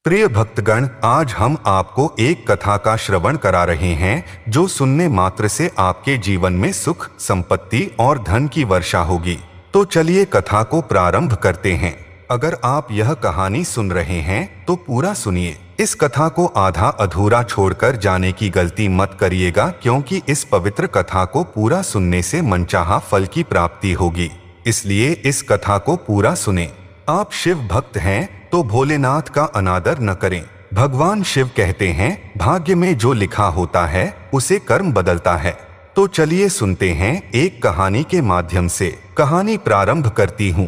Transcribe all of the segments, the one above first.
प्रिय भक्तगण, आज हम आपको एक कथा का श्रवण करा रहे हैं जो सुनने मात्र से आपके जीवन में सुख, संपत्ति और धन की वर्षा होगी। तो चलिए कथा को प्रारंभ करते हैं। अगर आप यह कहानी सुन रहे हैं तो पूरा सुनिए। इस कथा को आधा अधूरा छोड़कर जाने की गलती मत करिएगा, क्योंकि इस पवित्र कथा को पूरा सुनने से मनचाहा फल की प्राप्ति होगी। इसलिए इस कथा को पूरा सुने। आप शिव भक्त हैं तो भोलेनाथ का अनादर न करें। भगवान शिव कहते हैं, भाग्य में जो लिखा होता है उसे कर्म बदलता है। तो चलिए सुनते हैं एक कहानी के माध्यम से। कहानी प्रारंभ करती हूँ।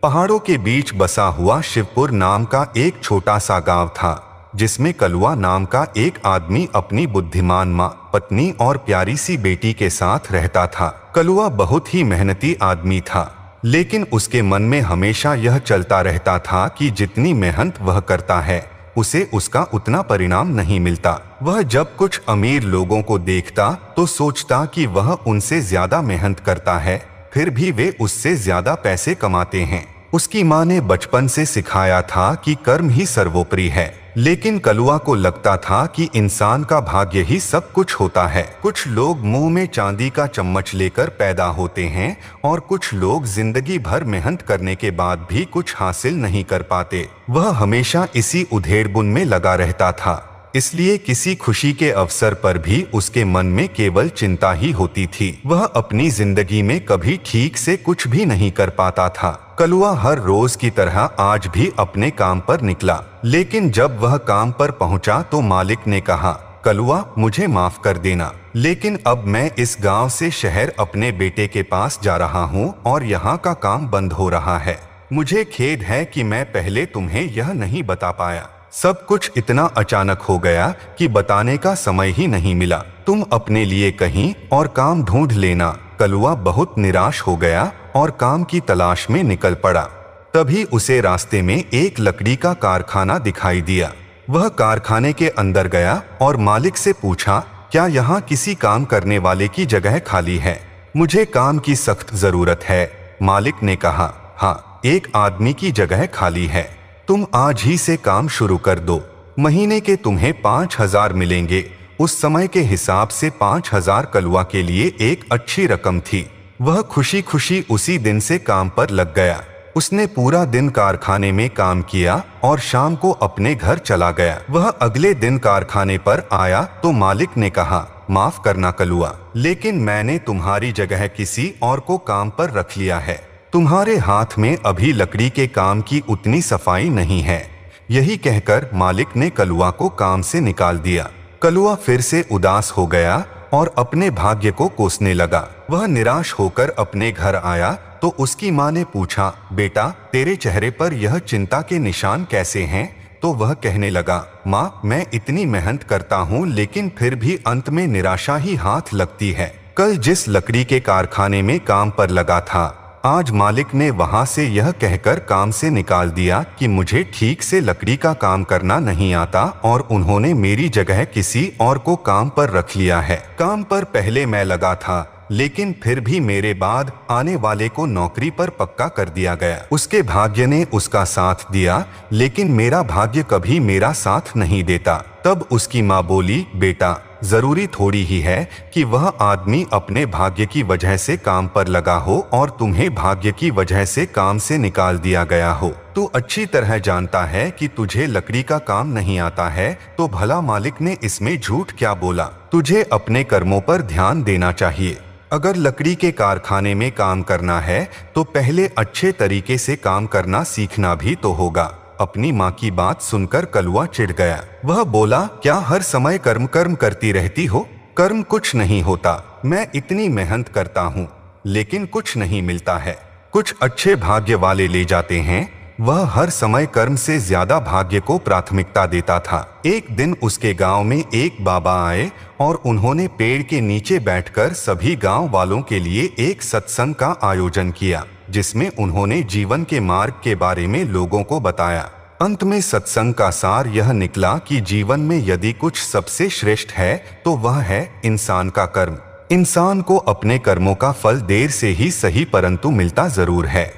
पहाड़ों के बीच बसा हुआ शिवपुर नाम का एक छोटा सा गांव था, जिसमें कलुआ नाम का एक आदमी अपनी बुद्धिमान माँ, पत्नी और प्यारी सी बेटी के साथ रहता था। कलुआ बहुत ही मेहनती आदमी था, लेकिन उसके मन में हमेशा यह चलता रहता था कि जितनी मेहनत वह करता है उसे उसका उतना परिणाम नहीं मिलता। वह जब कुछ अमीर लोगों को देखता तो सोचता कि वह उनसे ज्यादा मेहनत करता है, फिर भी वे उससे ज्यादा पैसे कमाते हैं। उसकी माँ ने बचपन से सिखाया था कि कर्म ही सर्वोपरि है, लेकिन कलुआ को लगता था कि इंसान का भाग्य ही सब कुछ होता है। कुछ लोग मुंह में चांदी का चम्मच लेकर पैदा होते हैं और कुछ लोग जिंदगी भर मेहनत करने के बाद भी कुछ हासिल नहीं कर पाते। वह हमेशा इसी उधेड़बुन में लगा रहता था, इसलिए किसी खुशी के अवसर पर भी उसके मन में केवल चिंता ही होती थी। वह अपनी जिंदगी में कभी ठीक से कुछ भी नहीं कर पाता था। कलुआ हर रोज की तरह आज भी अपने काम पर निकला, लेकिन जब वह काम पर पहुंचा तो मालिक ने कहा, कलुआ मुझे माफ कर देना, लेकिन अब मैं इस गांव से शहर अपने बेटे के पास जा रहा हूं और यहाँ का काम बंद हो रहा है। मुझे खेद है कि मैं पहले तुम्हें यह नहीं बता पाया। सब कुछ इतना अचानक हो गया कि बताने का समय ही नहीं मिला। तुम अपने लिए कहीं और काम ढूंढ लेना। कलुआ बहुत निराश हो गया और काम की तलाश में निकल पड़ा। तभी उसे रास्ते में एक लकड़ी का कारखाना दिखाई दिया। वह कारखाने के अंदर गया और मालिक से पूछा, क्या यहाँ किसी काम करने वाले की जगह खाली है? मुझे काम की सख्त जरूरत है। मालिक ने कहा, हाँ, एक आदमी की जगह खाली है। तुम आज ही से काम शुरू कर दो। महीने के तुम्हें 5,000 मिलेंगे। उस समय के हिसाब से 5,000 कलुआ के लिए एक अच्छी रकम थी। वह खुशी खुशी उसी दिन से काम पर लग गया। उसने पूरा दिन कारखाने में काम किया और शाम को अपने घर चला गया। वह अगले दिन कारखाने पर आया तो मालिक ने कहा, माफ करना कलुआ, लेकिन मैंने तुम्हारी जगह किसी और को काम पर रख लिया है। तुम्हारे हाथ में अभी लकड़ी के काम की उतनी सफाई नहीं है। यही कहकर मालिक ने कलुआ को काम से निकाल दिया। कलुआ फिर से उदास हो गया और अपने भाग्य को कोसने लगा। वह निराश होकर अपने घर आया तो उसकी माँ ने पूछा, बेटा तेरे चेहरे पर यह चिंता के निशान कैसे हैं? तो वह कहने लगा, माँ मैं इतनी मेहनत करता हूँ लेकिन फिर भी अंत में निराशा ही हाथ लगती है। कल जिस लकड़ी के कारखाने में काम पर लगा था, आज मालिक ने वहां से यह कहकर काम से निकाल दिया कि मुझे ठीक से लकड़ी का काम करना नहीं आता और उन्होंने मेरी जगह किसी और को काम पर रख लिया है। काम पर पहले मैं लगा था, लेकिन फिर भी मेरे बाद आने वाले को नौकरी पर पक्का कर दिया गया। उसके भाग्य ने उसका साथ दिया, लेकिन मेरा भाग्य कभी मेरा साथ नहीं देता। तब उसकी माँ बोली, बेटा जरूरी थोड़ी ही है कि वह आदमी अपने भाग्य की वजह से काम पर लगा हो और तुम्हें भाग्य की वजह से काम से निकाल दिया गया हो। तू अच्छी तरह जानता है कि तुझे लकड़ी का काम नहीं आता है, तो भला मालिक ने इसमें झूठ क्या बोला? तुझे अपने कर्मों पर ध्यान देना चाहिए। अगर लकड़ी के कारखाने में काम करना है तो पहले अच्छे तरीके से काम करना सीखना भी तो होगा। अपनी माँ की बात सुनकर कलुआ चिढ़ गया। वह बोला, क्या हर समय कर्म कर्म करती रहती हो? कर्म कुछ नहीं होता। मैं इतनी मेहनत करता हूँ लेकिन कुछ नहीं मिलता है। कुछ अच्छे भाग्य वाले ले जाते हैं। वह हर समय कर्म से ज्यादा भाग्य को प्राथमिकता देता था। एक दिन उसके गांव में एक बाबा आए और उन्होंने पेड़ के नीचे बैठकर सभी गांव वालों के लिए एक सत्संग का आयोजन किया, जिसमें उन्होंने जीवन के मार्ग के बारे में लोगों को बताया। अंत में सत्संग का सार यह निकला कि जीवन में यदि कुछ सबसे श्रेष्ठ है तो वह है इंसान का कर्म। इंसान को अपने कर्मों का फल देर से ही सही परंतु मिलता जरूर है।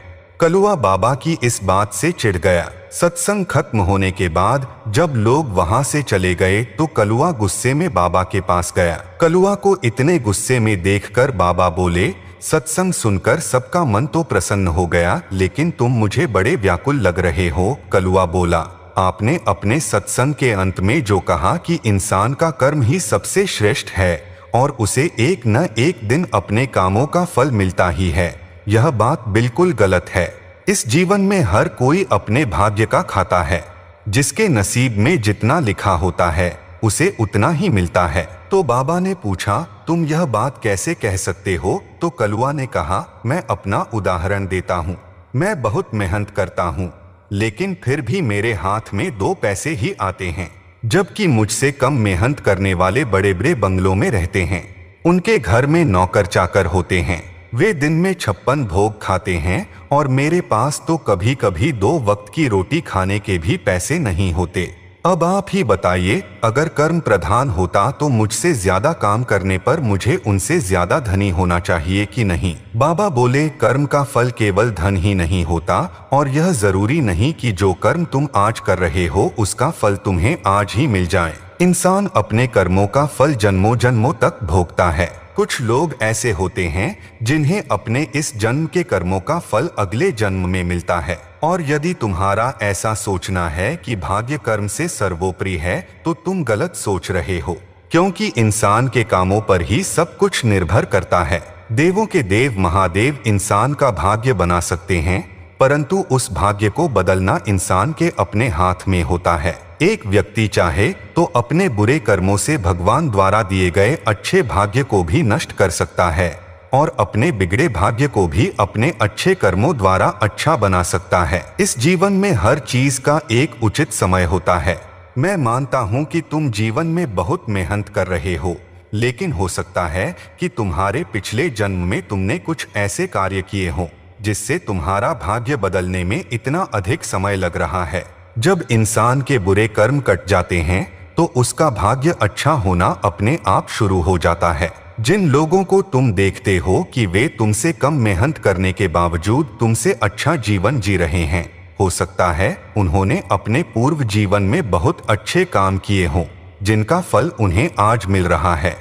कलुआ बाबा की इस बात से चिढ़ गया। सत्संग खत्म होने के बाद जब लोग वहां से चले गए तो कलुआ गुस्से में बाबा के पास गया। कलुआ को इतने गुस्से में देखकर बाबा बोले, सत्संग सुनकर सबका मन तो प्रसन्न हो गया, लेकिन तुम मुझे बड़े व्याकुल लग रहे हो। कलुआ बोला, आपने अपने सत्संग के अंत में जो कहा कि इंसान का कर्म ही सबसे श्रेष्ठ है और उसे एक न एक दिन अपने कामों का फल मिलता ही है, यह बात बिल्कुल गलत है। इस जीवन में हर कोई अपने भाग्य का खाता है। जिसके नसीब में जितना लिखा होता है उसे उतना ही मिलता है। तो बाबा ने पूछा, तुम यह बात कैसे कह सकते हो? तो कलुआ ने कहा, मैं अपना उदाहरण देता हूँ। मैं बहुत मेहनत करता हूँ, लेकिन फिर भी मेरे हाथ में 2 पैसे ही आते हैं, जबकि मुझसे कम मेहनत करने वाले बड़े बड़े बंगलों में रहते हैं। उनके घर में नौकर चाकर होते हैं, वे दिन में 56 भोग खाते हैं और मेरे पास तो कभी कभी 2 वक्त की रोटी खाने के भी पैसे नहीं होते। अब आप ही बताइए, अगर कर्म प्रधान होता तो मुझसे ज्यादा काम करने पर मुझे उनसे ज्यादा धनी होना चाहिए कि नहीं? बाबा बोले, कर्म का फल केवल धन ही नहीं होता और यह जरूरी नहीं कि जो कर्म तुम आज कर रहे हो उसका फल तुम्हें आज ही मिल जाए। इंसान अपने कर्मों का फल जन्मों जन्मों तक भोगता है। कुछ लोग ऐसे होते हैं जिन्हें अपने इस जन्म के कर्मों का फल अगले जन्म में मिलता है। और यदि तुम्हारा ऐसा सोचना है कि भाग्य कर्म से सर्वोपरि है तो तुम गलत सोच रहे हो, क्योंकि इंसान के कामों पर ही सब कुछ निर्भर करता है। देवों के देव महादेव इंसान का भाग्य बना सकते हैं, परंतु उस भाग्य को बदलना इंसान के अपने हाथ में होता है। एक व्यक्ति चाहे तो अपने बुरे कर्मों से भगवान द्वारा दिए गए अच्छे भाग्य को भी नष्ट कर सकता है और अपने बिगड़े भाग्य को भी अपने अच्छे कर्मों द्वारा अच्छा बना सकता है। इस जीवन में हर चीज का एक उचित समय होता है। मैं मानता हूँ कि तुम जीवन में बहुत मेहनत कर रहे हो, लेकिन हो सकता है कि तुम्हारे पिछले जन्म में तुमने कुछ ऐसे कार्य किए हों जिससे तुम्हारा भाग्य बदलने में इतना अधिक समय लग रहा है। जब इंसान के बुरे कर्म कट जाते हैं तो उसका भाग्य अच्छा होना अपने आप शुरू हो जाता है। जिन लोगों को तुम देखते हो कि वे तुमसे कम मेहनत करने के बावजूद तुमसे अच्छा जीवन जी रहे हैं, हो सकता है उन्होंने अपने पूर्व जीवन में बहुत अच्छे काम किए हों जिनका फल उन्हें आज मिल रहा है।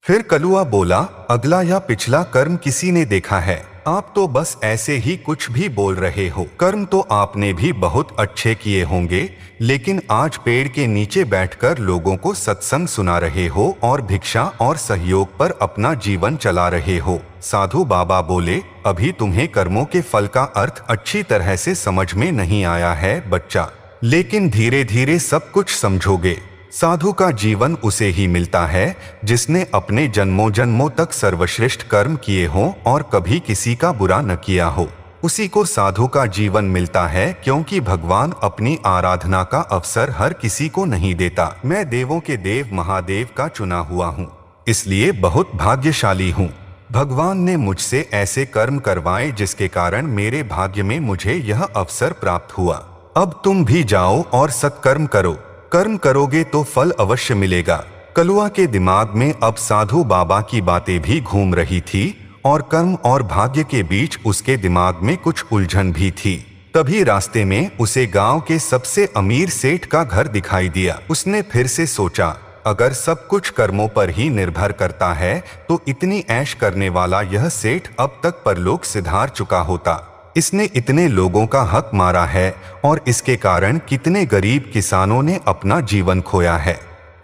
फिर कलुआ बोला, अगला या पिछला कर्म किसी ने देखा है? आप तो बस ऐसे ही कुछ भी बोल रहे हो। कर्म तो आपने भी बहुत अच्छे किए होंगे, लेकिन आज पेड़ के नीचे बैठकर लोगों को सत्संग सुना रहे हो और भिक्षा और सहयोग पर अपना जीवन चला रहे हो। साधु बाबा बोले, अभी तुम्हें कर्मों के फल का अर्थ अच्छी तरह से समझ में नहीं आया है बच्चा, लेकिन धीरे धीरे सब कुछ समझोगे। साधु का जीवन उसे ही मिलता है जिसने अपने जन्मों जन्मों तक सर्वश्रेष्ठ कर्म किए हों और कभी किसी का बुरा न किया हो। उसी को साधु का जीवन मिलता है, क्योंकि भगवान अपनी आराधना का अवसर हर किसी को नहीं देता। मैं देवों के देव महादेव का चुना हुआ हूँ, इसलिए बहुत भाग्यशाली हूँ। भगवान ने मुझसे ऐसे कर्म करवाए जिसके कारण मेरे भाग्य में मुझे यह अवसर प्राप्त हुआ। अब तुम भी जाओ और सत्कर्म करो। कर्म करोगे तो फल अवश्य मिलेगा। कलुआ के दिमाग में अब साधु बाबा की बातें भी घूम रही थी और कर्म और भाग्य के बीच उसके दिमाग में कुछ उलझन भी थी। तभी रास्ते में उसे गांव के सबसे अमीर सेठ का घर दिखाई दिया। उसने फिर से सोचा, अगर सब कुछ कर्मों पर ही निर्भर करता है तो इतनी ऐश करने वाला यह सेठ अब तक परलोक सिधार चुका होता। इसने इतने लोगों का हक मारा है और इसके कारण कितने गरीब किसानों ने अपना जीवन खोया है।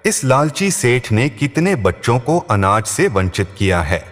इस लालची सेठ ने कितने बच्चों को अनाज से वंचित किया है,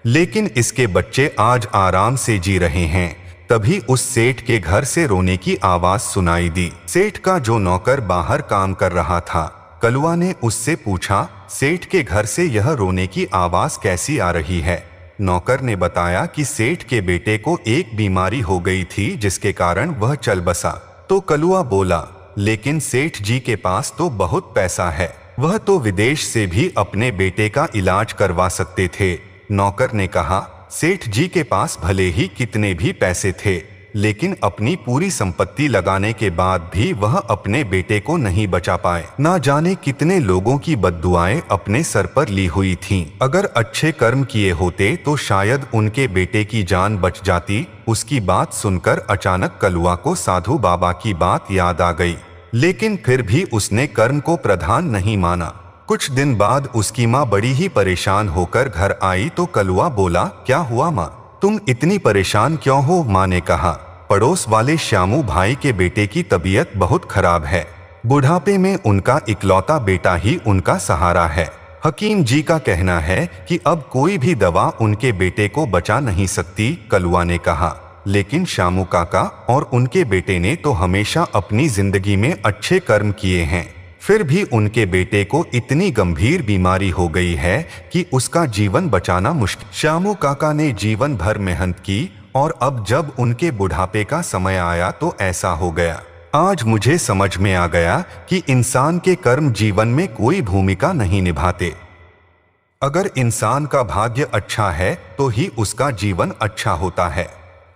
लेकिन इसके बच्चे आज आराम से जी रहे हैं। तभी उस सेठ के घर से रोने की आवाज सुनाई दी। सेठ का जो नौकर बाहर काम कर रहा था, कलुआ ने उससे पूछा, सेठ के घर से यह रोने की आवाज कैसी आ रही है? नौकर ने बताया कि सेठ के बेटे को एक बीमारी हो गई थी जिसके कारण वह चल बसा। तो कलुआ बोला, लेकिन सेठ जी के पास तो बहुत पैसा है, वह तो विदेश से भी अपने बेटे का इलाज करवा सकते थे। नौकर ने कहा, सेठ जी के पास भले ही कितने भी पैसे थे, लेकिन अपनी पूरी संपत्ति लगाने के बाद भी वह अपने बेटे को नहीं बचा पाए। ना जाने कितने लोगों की बद्दुआएं अपने सर पर ली हुई थीं। अगर अच्छे कर्म किए होते तो शायद उनके बेटे की जान बच जाती। उसकी बात सुनकर अचानक कलुआ को साधु बाबा की बात याद आ गई, लेकिन फिर भी उसने कर्म को प्रधान नहीं माना। कुछ दिन बाद उसकी माँ बड़ी ही परेशान होकर घर आई तो कलुआ बोला, क्या हुआ माँ, तुम इतनी परेशान क्यों हो? माँ ने कहा, पड़ोस वाले श्यामू भाई के बेटे की तबीयत बहुत खराब है। बुढ़ापे में उनका इकलौता बेटा ही उनका सहारा है। हकीम जी का कहना है कि अब कोई भी दवा उनके बेटे को बचा नहीं सकती। कलुआ ने कहा, लेकिन श्यामू काका और उनके बेटे ने तो हमेशा अपनी जिंदगी में अच्छे कर्म किए हैं, फिर भी उनके बेटे को इतनी गंभीर बीमारी हो गई है कि उसका जीवन बचाना मुश्किल। श्यामू काका ने जीवन भर मेहनत की और अब जब उनके बुढ़ापे का समय आया तो ऐसा हो गया। आज मुझे समझ में आ गया कि इंसान के कर्म जीवन में कोई भूमिका नहीं निभाते। अगर इंसान का भाग्य अच्छा है तो ही उसका जीवन अच्छा होता है।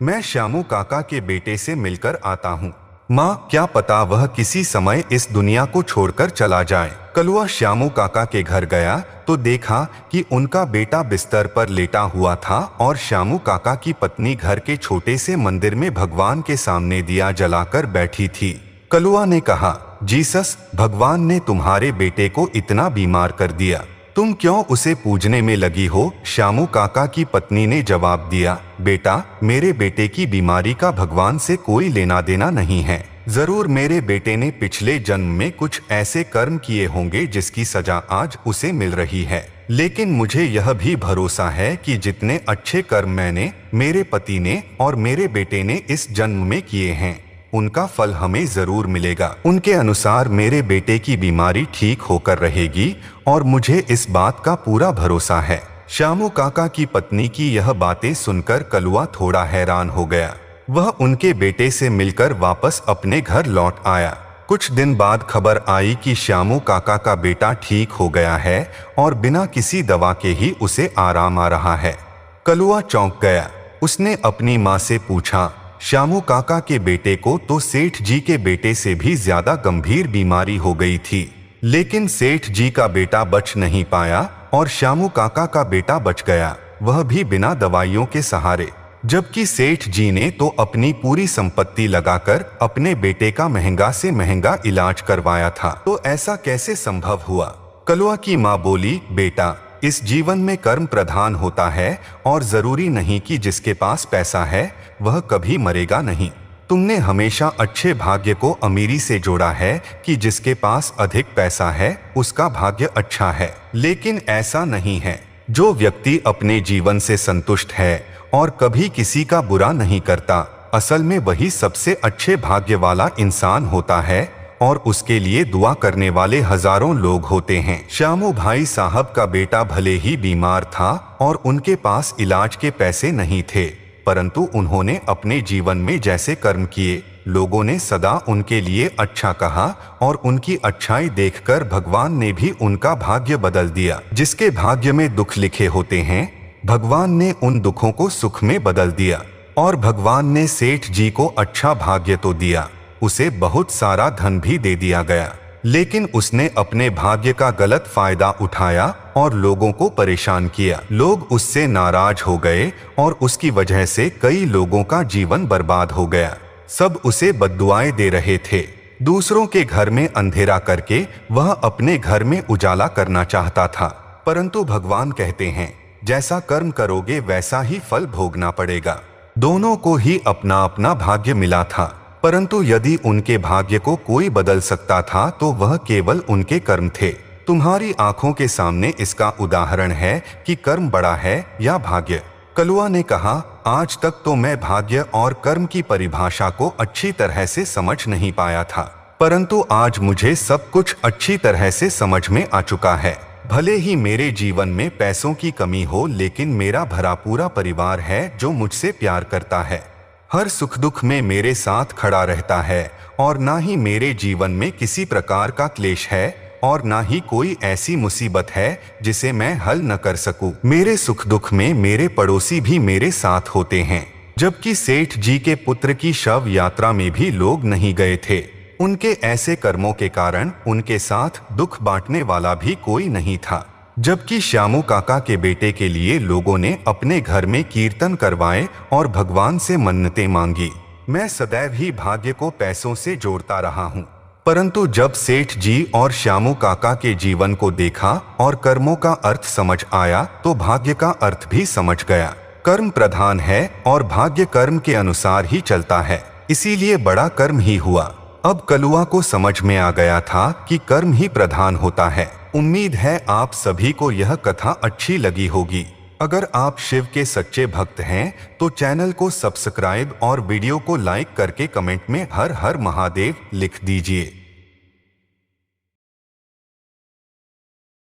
मैं श्यामू काका के बेटे से मिलकर आता हूँ। माँ, क्या पता वह किसी समय इस दुनिया को छोड़कर चला जाए। कलुआ श्यामू काका के घर गया तो देखा कि उनका बेटा बिस्तर पर लेटा हुआ था और श्यामू काका की पत्नी घर के छोटे से मंदिर में भगवान के सामने दिया जलाकर बैठी थी। कलुआ ने कहा, जीसस, भगवान ने तुम्हारे बेटे को इतना बीमार कर दिया, तुम क्यों उसे पूजने में लगी हो? श्यामू काका की पत्नी ने जवाब दिया, बेटा, मेरे बेटे की बीमारी का भगवान से कोई लेना देना नहीं है। जरूर मेरे बेटे ने पिछले जन्म में कुछ ऐसे कर्म किए होंगे जिसकी सजा आज उसे मिल रही है, लेकिन मुझे यह भी भरोसा है कि जितने अच्छे कर्म मैंने, मेरे पति ने और मेरे बेटे ने इस जन्म में किए हैं, उनका फल हमें जरूर मिलेगा। उनके अनुसार मेरे बेटे की बीमारी ठीक होकर रहेगी और मुझे इस बात का पूरा भरोसा है। श्यामू काका की पत्नी की यह बातें सुनकर कलुआ थोड़ा हैरान हो गया। वह उनके बेटे से मिलकर वापस अपने घर लौट आया। कुछ दिन बाद खबर आई कि श्यामू काका का बेटा ठीक हो गया है और बिना किसी दवा के ही उसे आराम आ रहा है। कलुआ चौंक गया। उसने अपनी माँ से पूछा, श्यामू काका के बेटे को तो सेठ जी के बेटे से भी ज्यादा गंभीर बीमारी हो गई थी, लेकिन सेठ जी का बेटा बच नहीं पाया और श्यामू काका का बेटा बच गया, वह भी बिना दवाइयों के सहारे। जबकि सेठ जी ने तो अपनी पूरी संपत्ति लगाकर अपने बेटे का महंगा से महंगा इलाज करवाया था। तो ऐसा कैसे संभव हुआ? कलुआ की माँ बोली, बेटा, इस जीवन में कर्म प्रधान होता है और जरूरी नहीं कि जिसके पास पैसा है वह कभी मरेगा नहीं। तुमने हमेशा अच्छे भाग्य को अमीरी से जोड़ा है कि जिसके पास अधिक पैसा है उसका भाग्य अच्छा है, लेकिन ऐसा नहीं है। जो व्यक्ति अपने जीवन से संतुष्ट है और कभी किसी का बुरा नहीं करता, असल में वही सबसे अच्छे भाग्य वाला इंसान होता है और उसके लिए दुआ करने वाले हजारों लोग होते हैं। श्यामू भाई साहब का बेटा भले ही बीमार था और उनके पास इलाज के पैसे नहीं थे, परंतु उन्होंने अपने जीवन में जैसे कर्म किए, लोगों ने सदा उनके लिए अच्छा कहा और उनकी अच्छाई देखकर भगवान ने भी उनका भाग्य बदल दिया। जिसके भाग्य में दुख लिखे होते हैं, भगवान ने उन दुखों को सुख में बदल दिया। और भगवान ने सेठ जी को अच्छा भाग्य तो दिया, उसे बहुत सारा धन भी दे दिया गया, लेकिन उसने अपने भाग्य का गलत फायदा उठाया और लोगों को परेशान किया। लोग उससे नाराज हो गए और उसकी वजह से कई लोगों का जीवन बर्बाद हो गया। सब उसे बद्दुआएं दे रहे थे। दूसरों के घर में अंधेरा करके वह अपने घर में उजाला करना चाहता था, परंतु भगवान कहते हैं, जैसा कर्म करोगे वैसा ही फल भोगना पड़ेगा। दोनों को ही अपना अपना भाग्य मिला था, परंतु यदि उनके भाग्य को कोई बदल सकता था तो वह केवल उनके कर्म थे। तुम्हारी आंखों के सामने इसका उदाहरण है कि कर्म बड़ा है या भाग्य। कलुआ ने कहा, आज तक तो मैं भाग्य और कर्म की परिभाषा को अच्छी तरह से समझ नहीं पाया था, परंतु आज मुझे सब कुछ अच्छी तरह से समझ में आ चुका है। भले ही मेरे जीवन में पैसों की कमी हो, लेकिन मेरा भरा पूरा परिवार है जो मुझसे प्यार करता है, हर सुख दुख में मेरे साथ खड़ा रहता है और ना ही मेरे जीवन में किसी प्रकार का क्लेश है और ना ही कोई ऐसी मुसीबत है जिसे मैं हल न कर सकूं। मेरे सुख दुख में मेरे पड़ोसी भी मेरे साथ होते हैं। जबकि सेठ जी के पुत्र की शव यात्रा में भी लोग नहीं गए थे। उनके ऐसे कर्मों के कारण उनके साथ दुख बांटने वाला भी कोई नहीं था। जबकि श्यामू काका के बेटे के लिए लोगों ने अपने घर में कीर्तन करवाए और भगवान से मन्नतें मांगी। मैं सदैव ही भाग्य को पैसों से जोड़ता रहा हूँ, परंतु जब सेठ जी और श्यामू काका के जीवन को देखा और कर्मों का अर्थ समझ आया तो भाग्य का अर्थ भी समझ गया। कर्म प्रधान है और भाग्य कर्म के अनुसार ही चलता है, इसीलिए बड़ा कर्म ही हुआ। अब कलुआ को समझ में आ गया था कि कर्म ही प्रधान होता है। उम्मीद है आप सभी को यह कथा अच्छी लगी होगी। अगर आप शिव के सच्चे भक्त हैं तो चैनल को सब्सक्राइब और वीडियो को लाइक करके कमेंट में हर हर महादेव लिख दीजिए।